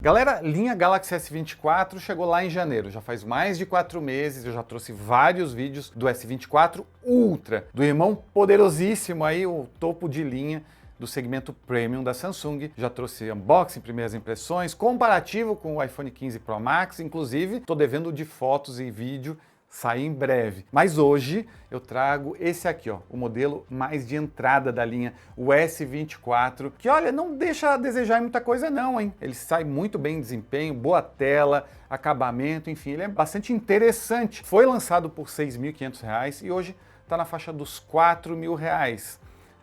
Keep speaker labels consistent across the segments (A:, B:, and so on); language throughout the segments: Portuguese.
A: Galera, linha Galaxy S24 chegou lá em janeiro, já faz mais de 4 meses, eu já trouxe vários vídeos do S24 Ultra, do irmão poderosíssimo aí, o topo de linha do segmento Premium da Samsung. Já trouxe unboxing, primeiras impressões, comparativo com o iPhone 15 Pro Max, inclusive estou devendo de fotos e vídeo sair em breve. Mas hoje eu trago esse aqui, ó, o modelo mais de entrada da linha, o S24, que olha, não deixa a desejar muita coisa não, hein? Ele sai muito bem em desempenho, boa tela, acabamento, enfim, ele é bastante interessante. Foi lançado por R$ 6.500 e hoje está na faixa dos R$ 4.000.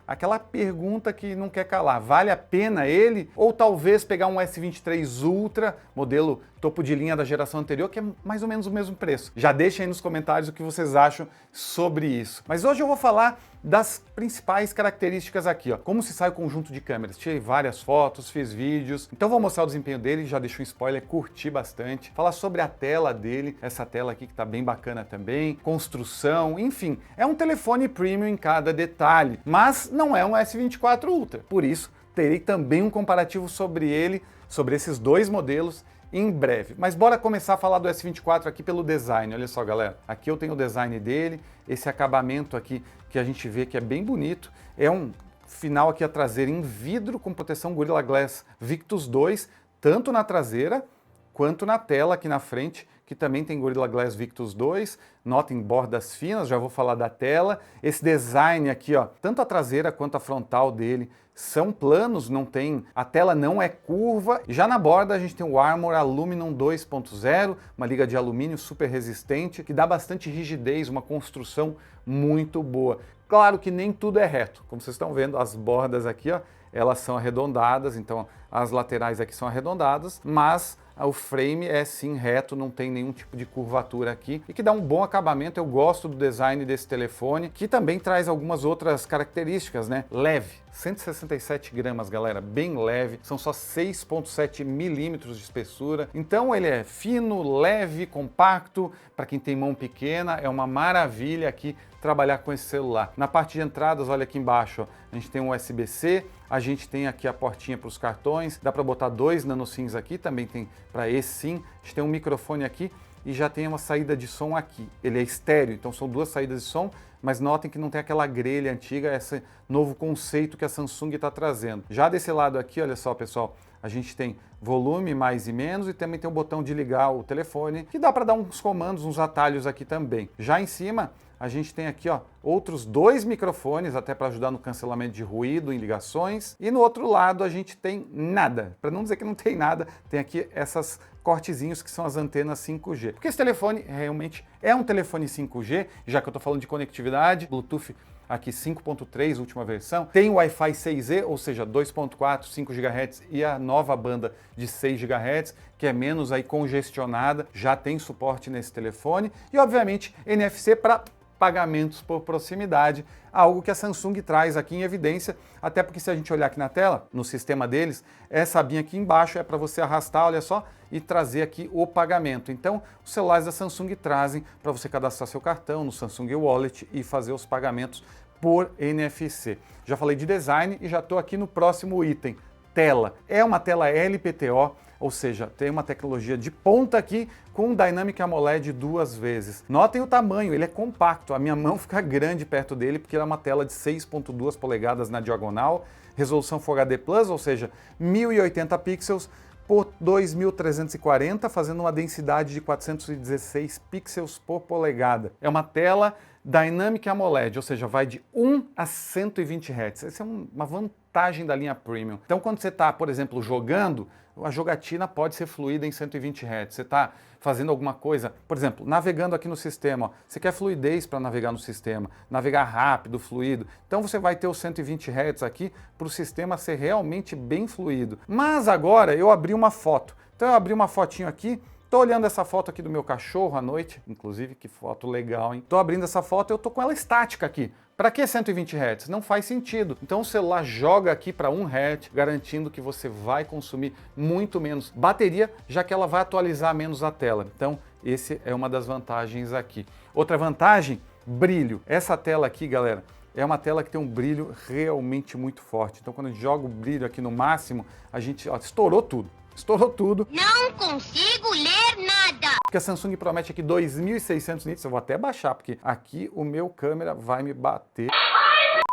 A: Aquela pergunta que não quer calar, vale a pena ele? Ou talvez pegar um S23 Ultra, modelo topo de linha da geração anterior, que é mais ou menos o mesmo preço. Já deixem aí nos comentários o que vocês acham sobre isso. Mas hoje eu vou falar das principais características aqui, ó. Como se sai o conjunto de câmeras. Tirei várias fotos, fiz vídeos. Então vou mostrar o desempenho dele, já deixo um spoiler, curti bastante. Falar sobre a tela dele, essa tela aqui que tá bem bacana também. Construção, enfim. É um telefone premium em cada detalhe, mas não é um S24 Ultra. Por isso, terei também um comparativo sobre ele, sobre esses dois modelos, em breve. Mas bora começar a falar do S24 aqui pelo design. Olha só, galera. Aqui eu tenho o design dele, esse acabamento aqui que a gente vê que é bem bonito. É um final aqui a traseira em vidro com proteção Gorilla Glass Victus 2, tanto na traseira quanto na tela aqui na frente, que também tem Gorilla Glass Victus 2, nota em bordas finas, já vou falar da tela. Esse design aqui, ó, tanto a traseira quanto a frontal dele são planos, não tem, a tela não é curva. Já na borda a gente tem o Armor Aluminum 2.0, uma liga de alumínio super resistente, que dá bastante rigidez, uma construção muito boa. Claro que nem tudo é reto, como vocês estão vendo, as bordas aqui, ó, elas são arredondadas, então as laterais aqui são arredondadas, mas o frame é sim reto, não tem nenhum tipo de curvatura aqui e que dá um bom acabamento. Eu gosto do design desse telefone, que também traz algumas outras características, né? Leve, 167 gramas, galera, bem leve, são só 6,7 milímetros de espessura. Então ele é fino, leve, compacto, para quem tem mão pequena, é uma maravilha aqui trabalhar com esse celular. Na parte de entradas, olha aqui embaixo, ó, a gente tem um USB-C, a gente tem aqui a portinha para os cartões, dá para botar 2 nano-SIMs aqui, também tem para esse sim. A gente tem um microfone aqui e já tem uma saída de som aqui. Ele é estéreo, então são 2 saídas de som, mas notem que não tem aquela grelha antiga, esse novo conceito que a Samsung está trazendo. Já desse lado aqui, olha só, pessoal, a gente tem volume mais e menos e também tem o botão de ligar o telefone, que dá para dar uns comandos, uns atalhos aqui também. Já em cima, a gente tem aqui, ó, outros 2 microfones, até para ajudar no cancelamento de ruído em ligações. E no outro lado a gente tem nada. Para não dizer que não tem nada, tem aqui essas cortezinhos que são as antenas 5G. Porque esse telefone realmente é um telefone 5G, já que eu estou falando de conectividade, Bluetooth aqui 5.3, última versão. Tem o Wi-Fi 6E, ou seja, 2.4, 5 GHz e a nova banda de 6 GHz, que é menos aí congestionada, já tem suporte nesse telefone. E obviamente NFC para pagamentos por proximidade, algo que a Samsung traz aqui em evidência, até porque se a gente olhar aqui na tela, no sistema deles, essa abinha aqui embaixo é para você arrastar, olha só, e trazer aqui o pagamento. Então, os celulares da Samsung trazem para você cadastrar seu cartão no Samsung Wallet e fazer os pagamentos por NFC. Já falei de design e já estou aqui no próximo item, tela. É uma tela LPTO, ou seja, tem uma tecnologia de ponta aqui com Dynamic AMOLED 2 vezes. Notem o tamanho, ele é compacto, a minha mão fica grande perto dele porque ela é uma tela de 6.2 polegadas na diagonal, resolução Full HD+, ou seja, 1080 pixels por 2340, fazendo uma densidade de 416 pixels por polegada. É uma tela Dynamic AMOLED, ou seja, vai de 1 a 120 Hz. Essa é uma vantagem da linha Premium. Então, quando você está, por exemplo, jogando, a jogatina pode ser fluida em 120 Hz. Você está fazendo alguma coisa, por exemplo, navegando aqui no sistema, ó, você quer fluidez para navegar no sistema, navegar rápido, fluido. Então você vai ter os 120 Hz aqui para o sistema ser realmente bem fluido. Mas agora eu abri uma foto. Então eu abri uma fotinho aqui. Tô olhando essa foto aqui do meu cachorro à noite, inclusive, que foto legal, hein? Tô abrindo essa foto e eu tô com ela estática aqui. Para que 120 Hz? Não faz sentido. Então o celular joga aqui para 1 Hz, garantindo que você vai consumir muito menos bateria, já que ela vai atualizar menos a tela. Então esse é uma das vantagens aqui. Outra vantagem, brilho. Essa tela aqui, galera, é uma tela que tem um brilho realmente muito forte. Então quando a gente joga o brilho aqui no máximo, a gente estourou tudo. estourou tudo.
B: Não consigo ler nada.
A: Porque a Samsung promete aqui 2.600 nits, eu vou até baixar, porque aqui o meu câmera vai me bater.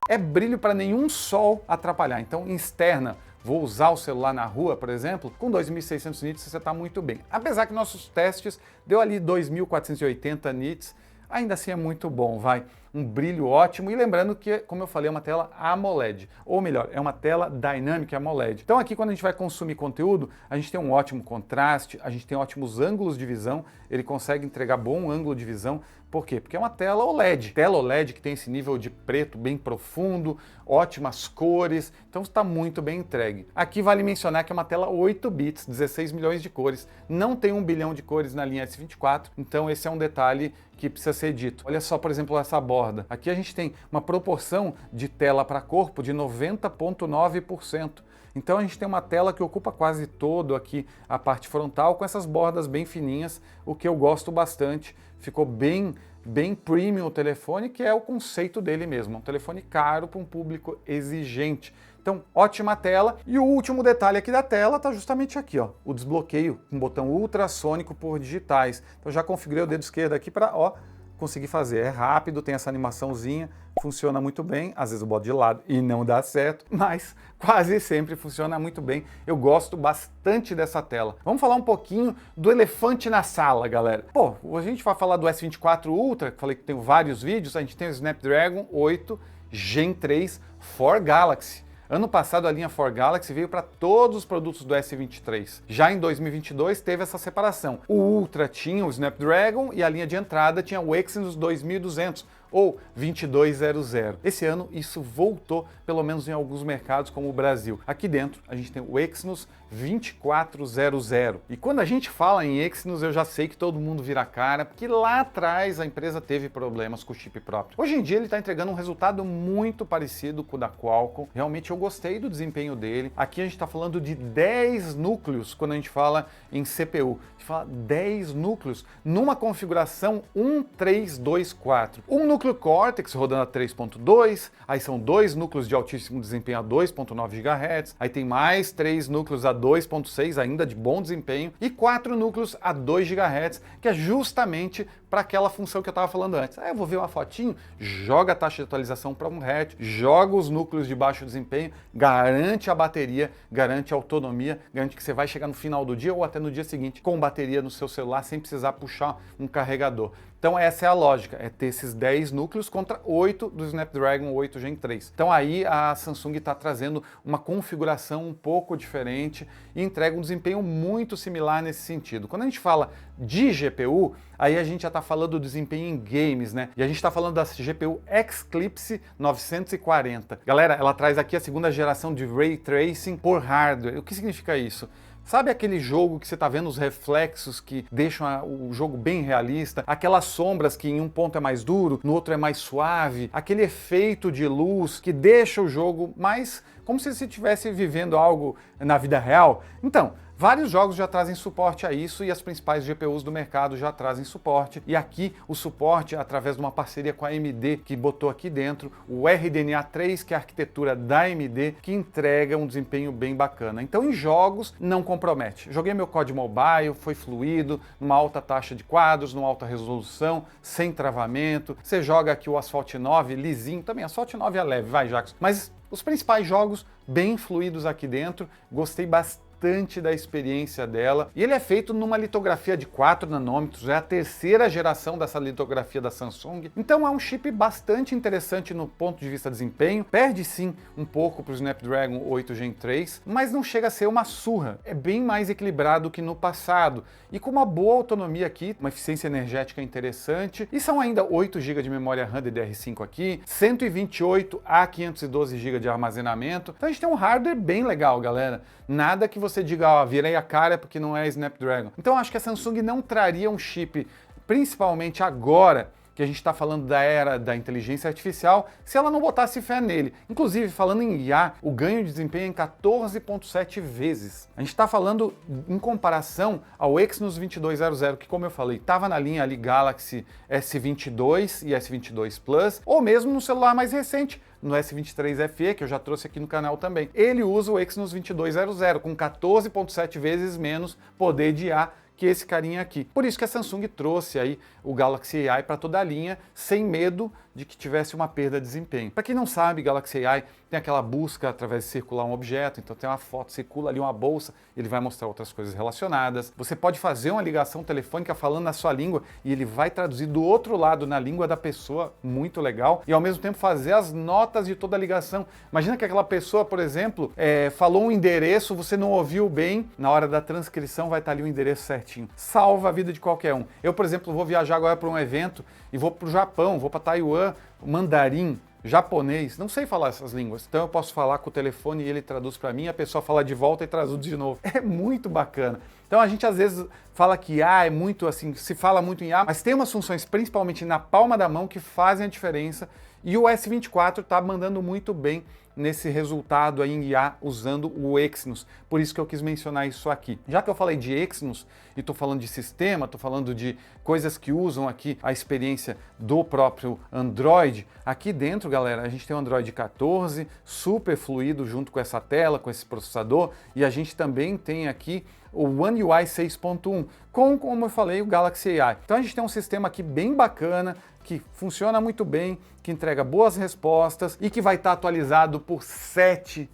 A: É brilho para nenhum sol atrapalhar, então em externa, vou usar o celular na rua, por exemplo, com 2.600 nits você está muito bem. Apesar que nossos testes deu ali 2.480 nits, ainda assim é muito bom, vai. Um brilho ótimo e lembrando que, como eu falei, é uma tela AMOLED, ou melhor, é uma tela Dynamic AMOLED. Então aqui quando a gente vai consumir conteúdo, a gente tem um ótimo contraste, a gente tem ótimos ângulos de visão, ele consegue entregar bom ângulo de visão. Por quê? Porque é uma tela OLED. Tela OLED que tem esse nível de preto bem profundo, ótimas cores, então está muito bem entregue. Aqui vale mencionar que é uma tela 8 bits, 16 milhões de cores, não tem 1 bilhão de cores na linha S24, então esse é um detalhe que precisa ser dito. Olha só, por exemplo, essa borda. Aqui a gente tem uma proporção de tela para corpo de 90,9%. Então a gente tem uma tela que ocupa quase todo aqui a parte frontal com essas bordas bem fininhas, o que eu gosto bastante. Ficou bem premium o telefone, que é o conceito dele mesmo. Um telefone caro para um público exigente. Então, ótima tela. E o último detalhe aqui da tela está justamente aqui, ó, o desbloqueio com botão ultrassônico por digitais. Então já configurei o dedo esquerdo aqui para, conseguir fazer. É rápido, tem essa animaçãozinha, funciona muito bem. Às vezes eu boto de lado e não dá certo, mas quase sempre funciona muito bem. Eu gosto bastante dessa tela. Vamos falar um pouquinho do elefante na sala, galera. Pô, a gente vai falar do S24 Ultra, que falei que tem vários vídeos. A gente tem o Snapdragon 8 Gen 3 for Galaxy. Ano passado a linha For Galaxy veio para todos os produtos do S23. Já em 2022 teve essa separação. O Ultra tinha o Snapdragon e a linha de entrada tinha o Exynos 2200 ou 2200. Esse ano isso voltou, pelo menos em alguns mercados como o Brasil. Aqui dentro a gente tem o Exynos 2400. E quando a gente fala em Exynos, eu já sei que todo mundo vira a cara, porque lá atrás a empresa teve problemas com o chip próprio. Hoje em dia ele está entregando um resultado muito parecido com o da Qualcomm. Realmente eu gostei do desempenho dele. Aqui a gente está falando de 10 núcleos quando a gente fala em CPU. A gente fala 10 núcleos numa configuração 1324. Um núcleo Cortex rodando a 3.2, aí são 2 núcleos de altíssimo desempenho a 2.9 GHz, aí tem mais 3 núcleos a 2.6 ainda de bom desempenho e 4 núcleos a 2 GHz, que é justamente para aquela função que eu estava falando antes. Eu vou ver uma fotinho, joga a taxa de atualização para 1 Hz, joga os núcleos de baixo desempenho, garante a bateria, garante a autonomia, garante que você vai chegar no final do dia ou até no dia seguinte com bateria no seu celular sem precisar puxar um carregador. Então essa é a lógica, é ter esses 10 núcleos contra 8 do Snapdragon 8 Gen 3. Então aí a Samsung está trazendo uma configuração um pouco diferente e entrega um desempenho muito similar nesse sentido. Quando a gente fala de GPU, aí a gente já está falando do desempenho em games, né? E a gente está falando da GPU Xclipse 940. Galera, ela traz aqui a segunda geração de Ray Tracing por hardware. O que significa isso? Sabe aquele jogo que você está vendo os reflexos que deixam o jogo bem realista? Aquelas sombras que em um ponto é mais duro, no outro é mais suave? Aquele efeito de luz que deixa o jogo mais como se você estivesse vivendo algo na vida real? Então, vários jogos já trazem suporte a isso e as principais GPUs do mercado já trazem suporte. E aqui o suporte através de uma parceria com a AMD que botou aqui dentro o RDNA 3, que é a arquitetura da AMD, que entrega um desempenho bem bacana. Então em jogos não compromete. Joguei meu COD Mobile, foi fluido, numa alta taxa de quadros, numa alta resolução, sem travamento. Você joga aqui o Asphalt 9 lisinho, também Asphalt 9 é leve, vai Jackson. Mas os principais jogos bem fluidos aqui dentro, gostei bastante da experiência dela. E ele é feito numa litografia de 4 nanômetros, é a terceira geração dessa litografia da Samsung. Então é um chip bastante interessante no ponto de vista de desempenho. Perde sim um pouco para o Snapdragon 8 Gen 3, mas não chega a ser uma surra. É bem mais equilibrado que no passado. E com uma boa autonomia aqui, uma eficiência energética interessante. E são ainda 8 GB de memória RAM DDR5 aqui, 128 a 512 GB de armazenamento. Então a gente tem um hardware bem legal, galera. Nada que você diga, virei a cara porque não é Snapdragon. Então acho que a Samsung não traria um chip, principalmente agora, que a gente está falando da era da inteligência artificial, se ela não botasse fé nele. Inclusive, falando em IA, o ganho de desempenho é em 14,7 vezes. A gente está falando em comparação ao Exynos 2200, que, como eu falei, estava na linha ali Galaxy S22 e S22 Plus, ou mesmo no celular mais recente, no S23 FE, que eu já trouxe aqui no canal também. Ele usa o Exynos 2200, com 14,7 vezes menos poder de IA que esse carinha aqui. Por isso que a Samsung trouxe aí o Galaxy AI para toda a linha, sem medo de que tivesse uma perda de desempenho. Para quem não sabe, Galaxy AI tem aquela busca através de circular um objeto, então tem uma foto, circula ali uma bolsa, ele vai mostrar outras coisas relacionadas. Você pode fazer uma ligação telefônica falando na sua língua e ele vai traduzir do outro lado na língua da pessoa, muito legal, e ao mesmo tempo fazer as notas de toda a ligação. Imagina que aquela pessoa, por exemplo, falou um endereço, você não ouviu bem, na hora da transcrição vai estar ali o endereço certinho. Salva a vida de qualquer um. Eu, por exemplo, vou viajar agora para um evento e vou para o Japão, vou para Taiwan, mandarim, japonês, não sei falar essas línguas, então eu posso falar com o telefone e ele traduz para mim, a pessoa fala de volta e traduz de novo. É muito bacana. Então a gente às vezes fala que IA é muito assim, se fala muito em IA, mas tem umas funções, principalmente na palma da mão, que fazem a diferença, e o S24 está mandando muito bem nesse resultado aí em IA usando o Exynos. Por isso que eu quis mencionar isso aqui. Já que eu falei de Exynos e estou falando de sistema, estou falando de coisas que usam aqui a experiência do próprio Android, aqui dentro, galera, a gente tem o Android 14, super fluido junto com essa tela, com esse processador, e a gente também tem aqui o One UI 6.1, como eu falei, o Galaxy AI. Então a gente tem um sistema aqui bem bacana, que funciona muito bem, que entrega boas respostas e que vai estar atualizado por 7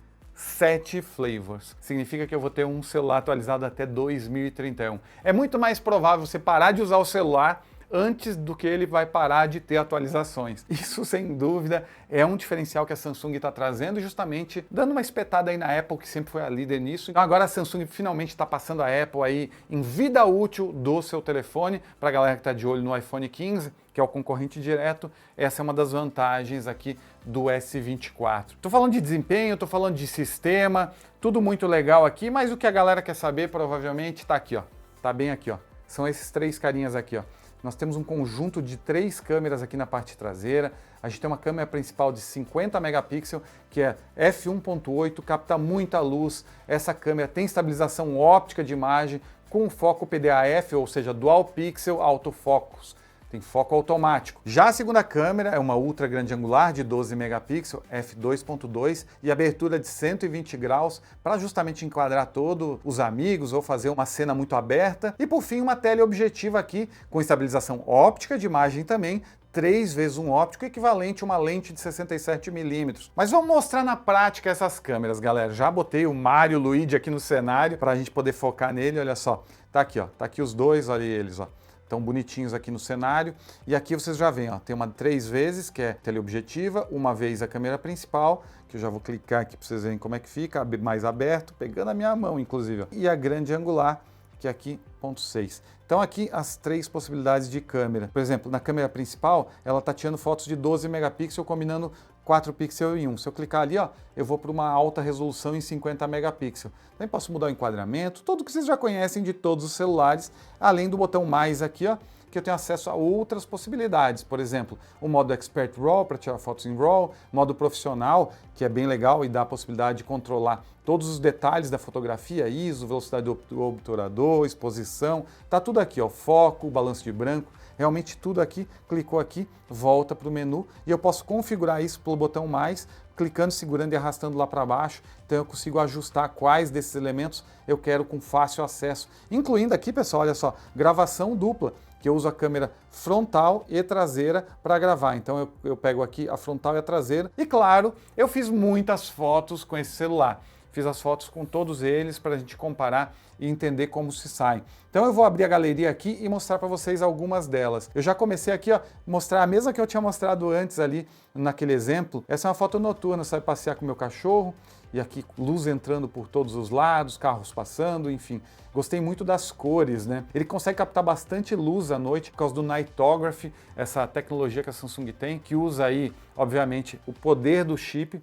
A: flavors. Significa que eu vou ter um celular atualizado até 2031. É muito mais provável você parar de usar o celular antes do que ele vai parar de ter atualizações. Isso, sem dúvida, é um diferencial que a Samsung está trazendo, justamente dando uma espetada aí na Apple, que sempre foi a líder nisso. Então agora a Samsung finalmente está passando a Apple aí em vida útil do seu telefone. Para a galera que está de olho no iPhone 15, que é o concorrente direto, essa é uma das vantagens aqui do S24. Estou falando de desempenho, estou falando de sistema, tudo muito legal aqui, mas o que a galera quer saber provavelmente está aqui, ó. Tá bem aqui, ó. São esses três carinhas aqui, ó. Nós temos um conjunto de 3 câmeras aqui na parte traseira. A gente tem uma câmera principal de 50 megapixels, que é f1.8, capta muita luz. Essa câmera tem estabilização óptica de imagem com foco PDAF, ou seja, Dual Pixel Autofocus. Tem foco automático. Já a segunda câmera é uma ultra grande angular de 12 megapixels, f2.2 e abertura de 120 graus para justamente enquadrar todos os amigos ou fazer uma cena muito aberta. E por fim, uma teleobjetiva aqui com estabilização óptica de imagem também, 3 vezes um óptico, equivalente a uma lente de 67 milímetros. Mas vamos mostrar na prática essas câmeras, galera. Já botei o Mario Luigi aqui no cenário para a gente poder focar nele, olha só. Tá aqui, ó. Tá aqui os dois, olha eles, ó. Estão bonitinhos aqui no cenário. E aqui vocês já veem, ó, tem uma 3 vezes, que é teleobjetiva, uma vez a câmera principal, que eu já vou clicar aqui para vocês verem como é que fica, mais aberto, pegando a minha mão, inclusive. Ó. E a grande angular, que é aqui, 0.6. Então aqui as 3 possibilidades de câmera. Por exemplo, na câmera principal, ela está tirando fotos de 12 megapixels, combinando 4 pixels em 1. Se eu clicar ali, ó, eu vou para uma alta resolução em 50 megapixels. Também posso mudar o enquadramento, tudo que vocês já conhecem de todos os celulares, além do botão mais aqui, ó, que eu tenho acesso a outras possibilidades. Por exemplo, o modo Expert RAW para tirar fotos em RAW, modo profissional, que é bem legal e dá a possibilidade de controlar todos os detalhes da fotografia, ISO, velocidade do obturador, exposição, tá tudo aqui, ó, foco, balanço de branco, realmente tudo aqui, clicou aqui, volta para o menu e eu posso configurar isso pelo botão mais, clicando, segurando e arrastando lá para baixo, então eu consigo ajustar quais desses elementos eu quero com fácil acesso, incluindo aqui, pessoal, olha só, gravação dupla, que eu uso a câmera frontal e traseira para gravar. Então eu pego aqui a frontal e a traseira. E claro, eu fiz muitas fotos com esse celular. Fiz as fotos com todos eles para a gente comparar e entender como se sai. Então eu vou abrir a galeria aqui e mostrar para vocês algumas delas. Eu já comecei aqui a mostrar a mesma que eu tinha mostrado antes ali naquele exemplo. Essa é uma foto noturna, eu saio passear com o meu cachorro e aqui luz entrando por todos os lados, carros passando, enfim. Gostei muito das cores, né? Ele consegue captar bastante luz à noite por causa do Nightography, essa tecnologia que a Samsung tem, que usa aí, obviamente, o poder do chip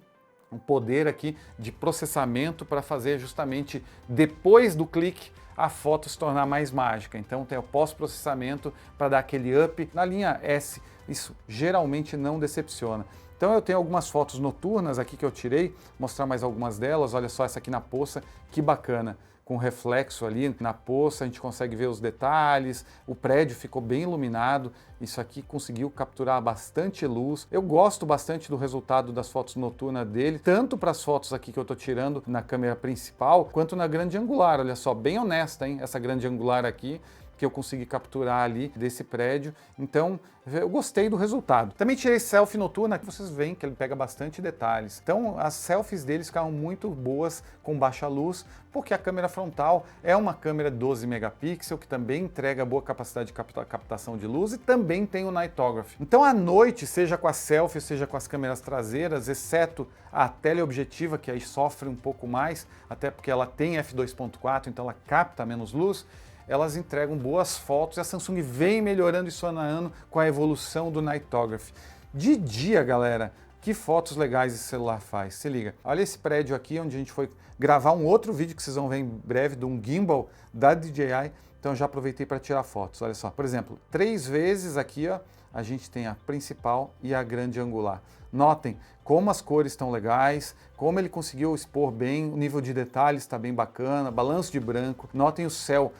A: um poder aqui de processamento para fazer justamente depois do clique a foto se tornar mais mágica. Então tem o pós-processamento para dar aquele up. Na linha S, isso geralmente não decepciona. Então eu tenho algumas fotos noturnas aqui que eu tirei, mostrar mais algumas delas. Olha só essa aqui na poça, que bacana. Com reflexo ali na poça, a gente consegue ver os detalhes, o prédio ficou bem iluminado, isso aqui conseguiu capturar bastante luz. Eu gosto bastante do resultado das fotos noturnas dele, tanto para as fotos aqui que eu estou tirando na câmera principal, quanto na grande angular. Olha só, bem honesta, hein? Essa grande angular aqui, que eu consegui capturar ali desse prédio. Então, eu gostei do resultado. Também tirei selfie noturna, que vocês veem que ele pega bastante detalhes. Então, as selfies deles ficaram muito boas com baixa luz, porque a câmera frontal é uma câmera 12 megapixels, que também entrega boa capacidade de captação de luz e também tem o Nightography. Então, à noite, seja com a selfie, seja com as câmeras traseiras, exceto a teleobjetiva, que aí sofre um pouco mais, até porque ela tem f2.4, então ela capta menos luz, elas entregam boas fotos e a Samsung vem melhorando isso ano a ano com a evolução do Nightography. De dia, galera, que fotos legais esse celular faz. Se liga, olha esse prédio aqui onde a gente foi gravar um outro vídeo que vocês vão ver em breve de um gimbal da DJI, então eu já aproveitei para tirar fotos. Olha só, por exemplo, 3 vezes aqui, ó, a gente tem a principal e a grande angular. Notem como as cores estão legais, como ele conseguiu expor bem, o nível de detalhes está bem bacana, balanço de branco. Notem o céu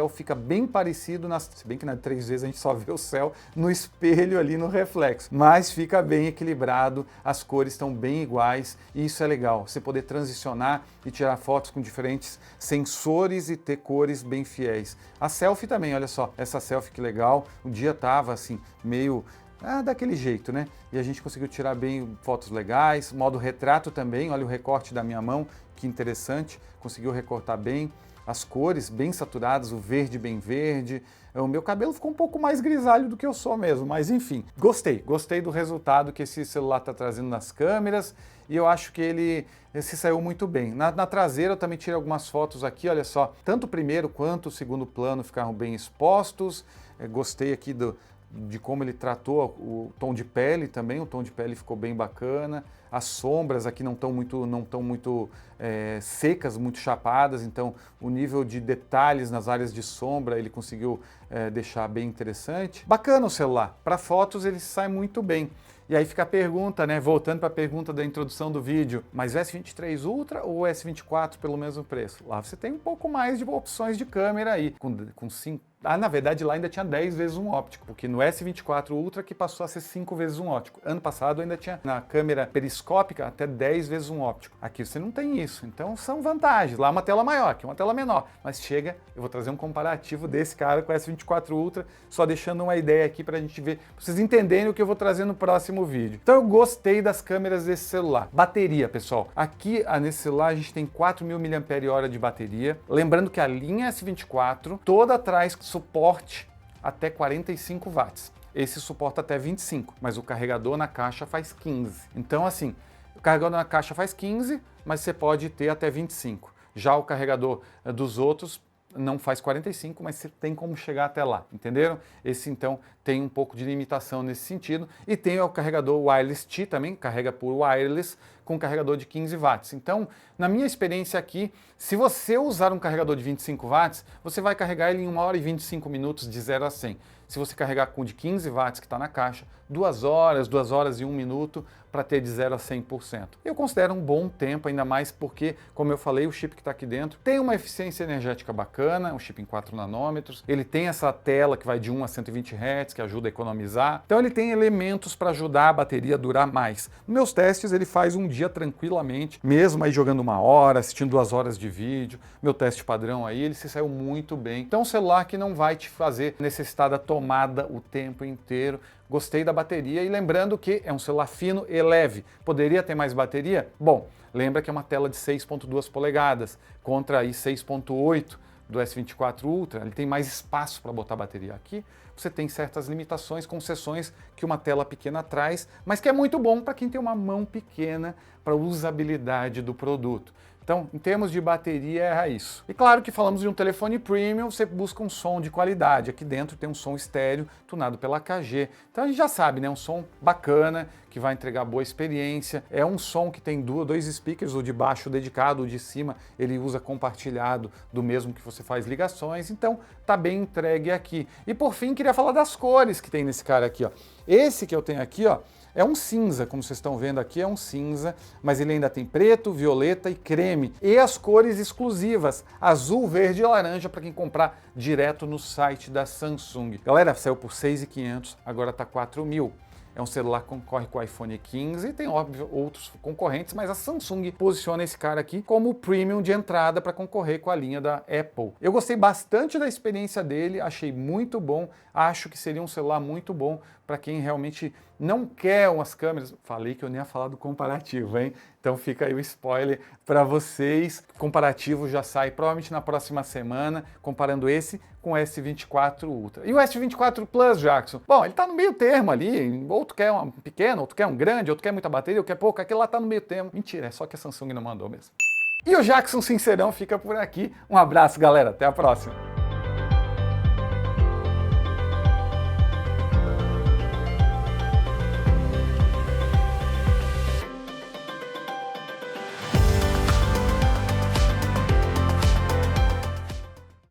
A: fica bem parecido, se bem que na 3 vezes a gente só vê o céu no espelho ali no reflexo, mas fica bem equilibrado, as cores estão bem iguais e isso é legal, você poder transicionar e tirar fotos com diferentes sensores e ter cores bem fiéis. A selfie também, olha só, essa selfie que legal, o dia tava assim, meio daquele jeito, né? E a gente conseguiu tirar bem fotos legais, modo retrato também, olha o recorte da minha mão, que interessante, conseguiu recortar bem, as cores bem saturadas, o verde bem verde, o meu cabelo ficou um pouco mais grisalho do que eu sou mesmo, mas enfim, gostei do resultado que esse celular está trazendo nas câmeras e eu acho que ele se saiu muito bem. Na traseira eu também tirei algumas fotos aqui, olha só, tanto o primeiro quanto o segundo plano ficaram bem expostos, gostei aqui de como ele tratou o tom de pele também, o tom de pele ficou bem bacana, as sombras aqui não estão muito secas, muito chapadas, então o nível de detalhes nas áreas de sombra ele conseguiu deixar bem interessante. Bacana o celular, para fotos ele sai muito bem. E aí fica a pergunta, né? Voltando para a pergunta da introdução do vídeo, mas o S23 Ultra ou o S24 pelo mesmo preço? Lá você tem um pouco mais de opções de câmera aí, com 5. Na verdade lá ainda tinha 10 vezes um óptico, porque no S24 Ultra que passou a ser 5 vezes um óptico. Ano passado ainda tinha na câmera periscópica até 10 vezes um óptico. Aqui você não tem isso, então são vantagens. Lá é uma tela maior, aqui é uma tela menor. Mas chega, eu vou trazer um comparativo desse cara com o S24 Ultra, só deixando uma ideia aqui pra gente ver, pra vocês entenderem o que eu vou trazer no próximo vídeo. Então eu gostei das câmeras desse celular. Bateria, pessoal. Aqui nesse celular a gente tem 4.000 mAh de bateria. Lembrando que a linha S24 toda traz suporte até 45 watts. Esse suporta até 25, mas o carregador na caixa faz 15. Então assim, o carregador na caixa faz 15, mas você pode ter até 25. Já o carregador dos outros não faz 45, mas você tem como chegar até lá, entenderam? Esse então tem um pouco de limitação nesse sentido. E tem o carregador Wireless T também, carrega por wireless, com carregador de 15 watts. Então, na minha experiência aqui, se você usar um carregador de 25 watts, você vai carregar ele em 1 hora e 25 minutos de 0 a 100. Se você carregar com o de 15 watts que está na caixa, 2 horas e 1 minuto para ter de 0 a 100%. Eu considero um bom tempo, ainda mais porque, como eu falei, o chip que está aqui dentro tem uma eficiência energética bacana, um chip em 4 nanômetros, ele tem essa tela que vai de 1 a 120 Hz, que ajuda a economizar, então ele tem elementos para ajudar a bateria a durar mais. Nos meus testes ele faz um dia tranquilamente, mesmo aí jogando 1 hora, assistindo 2 horas de vídeo, meu teste padrão aí, ele se saiu muito bem. Então um celular que não vai te fazer necessitar da tomada o tempo inteiro. Gostei da bateria e lembrando que é um celular fino e leve. Poderia ter mais bateria? Bom, lembra que é uma tela de 6.2 polegadas contra aí 6.8 do S24 Ultra, ele tem mais espaço para botar bateria. Aqui você tem certas limitações, concessões que uma tela pequena traz, mas que é muito bom para quem tem uma mão pequena para a usabilidade do produto. Então, em termos de bateria, é isso. E claro que falamos de um telefone premium, você busca um som de qualidade. Aqui dentro tem um som estéreo tunado pela AKG. Então a gente já sabe, né? Um som bacana, que vai entregar boa experiência. É um som que tem dois speakers, o de baixo dedicado, o de cima ele usa compartilhado do mesmo que você faz ligações, então tá bem entregue aqui. E por fim, queria falar das cores que tem nesse cara aqui, ó. Esse que eu tenho aqui, ó, é um cinza, como vocês estão vendo aqui, é um cinza, mas ele ainda tem preto, violeta e creme. E as cores exclusivas, azul, verde e laranja, para quem comprar direto no site da Samsung. Galera, saiu por 6.500, agora tá 4.000. É um celular que concorre com o iPhone 15 e tem, óbvio, outros concorrentes, mas a Samsung posiciona esse cara aqui como o premium de entrada para concorrer com a linha da Apple. Eu gostei bastante da experiência dele, achei muito bom, acho que seria um celular muito bom para quem realmente não quer umas câmeras. Falei que eu nem ia falar do comparativo, hein? Então fica aí o spoiler para vocês. O comparativo já sai provavelmente na próxima semana, comparando esse com o S24 Ultra. E o S24 Plus, Jackson? Bom, ele tá no meio termo ali, ou tu quer um pequeno, ou tu quer um grande, ou tu quer muita bateria, ou quer pouco, aquele lá tá no meio termo. Mentira, é só que a Samsung não mandou mesmo. E o Jackson Sincerão fica por aqui. Um abraço, galera, até a próxima.